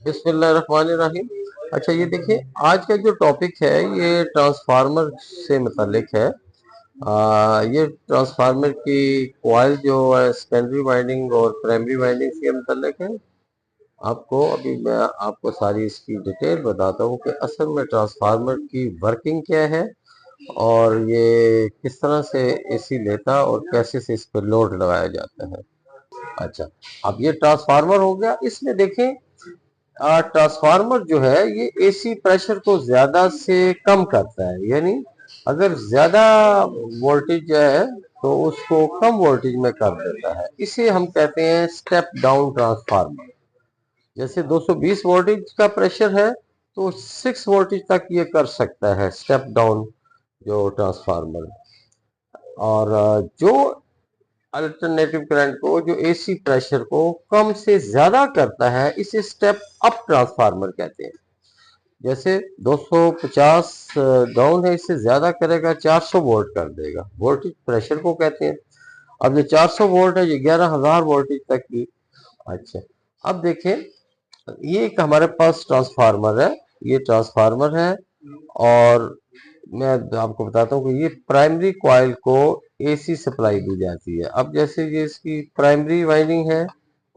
बिस्मिल्लाहिर्रहमानिर्रहीम। अच्छा, ये देखिए, आज का जो टॉपिक है ये ट्रांसफार्मर से मुतालिक है। ये ट्रांसफार्मर की कॉइल जो है सेकेंडरी वाइंडिंग और प्राइमरी वाइंडिंग से मुतालिक है। आपको अभी मैं आपको सारी इसकी डिटेल बताता हूँ कि असल में ट्रांसफार्मर की वर्किंग क्या है और ये किस तरह से एसी लेता और कैसे से इस पर लोड लगाया जाता है। अच्छा, अब ये ट्रांसफार्मर हो गया। इसमें देखें, ट्रांसफार्मर जो है ये एसी प्रेशर को ज्यादा से कम करता है, यानी अगर ज्यादा वोल्टेज जो है तो उसको कम वोल्टेज में कर देता है। इसे हम कहते हैं स्टेप डाउन ट्रांसफार्मर। जैसे 220 वोल्टेज का प्रेशर है तो 6 वोल्टेज तक ये कर सकता है स्टेप डाउन जो ट्रांसफार्मर। और जो अल्टरनेटिव करंट को, जो एसी प्रेशर को कम से ज्यादा करता है, इसे स्टेप अप ट्रांसफार्मर कहते हैं। जैसे 250 डाउन है, इससे ज्यादा करेगा 400 वोल्ट कर देगा, वोल्टेज प्रेशर को कहते हैं। अब जो 400 वोल्ट है ये 11,000 वोल्टेज तक की। अच्छा, अब देखें, ये एक हमारे पास ट्रांसफार्मर है। ये ट्रांसफार्मर है और मैं आपको बताता हूँ कि ये प्राइमरी कॉइल को एसी सप्लाई दी जाती है। अब जैसे ये इसकी प्राइमरी वाइंडिंग है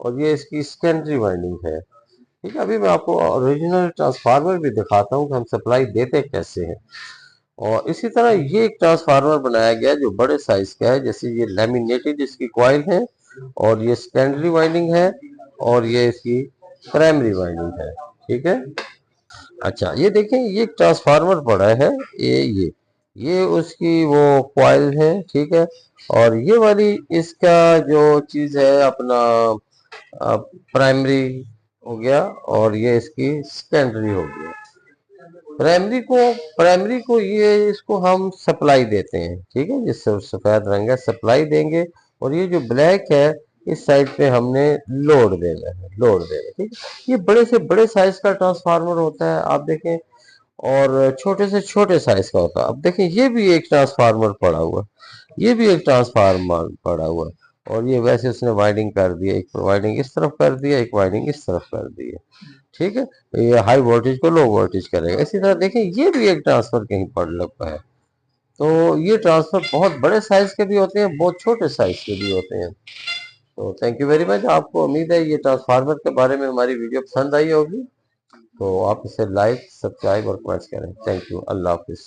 और ये इसकी सेकेंडरी वाइंडिंग है। ठीक है, अभी मैं आपको ओरिजिनल ट्रांसफार्मर भी दिखाता हूँ कि हम सप्लाई देते कैसे हैं। और इसी तरह ये एक ट्रांसफार्मर बनाया गया जो बड़े साइज का है। जैसे ये लैमिनेटेड इसकी कॉइल है और ये सेकेंडरी वाइंडिंग है और ये इसकी प्राइमरी वाइंडिंग है। ठीक है। अच्छा, ये देखें, ये एक ट्रांसफार्मर पड़ा है। ये उसकी वो कॉइल है। ठीक है। और ये वाली इसका जो चीज है अपना प्राइमरी हो गया और ये इसकी सेकेंडरी हो गया। प्राइमरी को ये इसको हम सप्लाई देते हैं। ठीक है, जिससे सफेद रंग है सप्लाई देंगे। और ये जो ब्लैक है इस साइड पे हमने लोड देना है, लोड देना। ठीक है, ये बड़े से बड़े साइज का ट्रांसफार्मर होता है, आप देखें। और छोटे से छोटे साइज का होता है। अब देखें, ये भी एक ट्रांसफार्मर पड़ा हुआ है, ये भी एक ट्रांसफार्मर पड़ा हुआ है। और ये वैसे उसने वाइंडिंग कर दिया, एक वाइंडिंग इस तरफ कर दिया, एक वाइंडिंग इस तरफ कर दी है। ठीक है, ये हाई वोल्टेज को लो वोल्टेज करेगा। इसी तरह देखें, ये भी एक ट्रांसफर कहीं पड़ लगा है। तो ये ट्रांसफर बहुत बड़े साइज के भी होते हैं, बहुत छोटे साइज के भी होते हैं। तो थैंक यू वेरी मच। आपको उम्मीद है ये ट्रांसफार्मर के बारे में हमारी वीडियो पसंद आई होगी। तो आप इसे लाइक, सब्सक्राइब और कमेंट्स करें। Thank you. Allah Hafiz.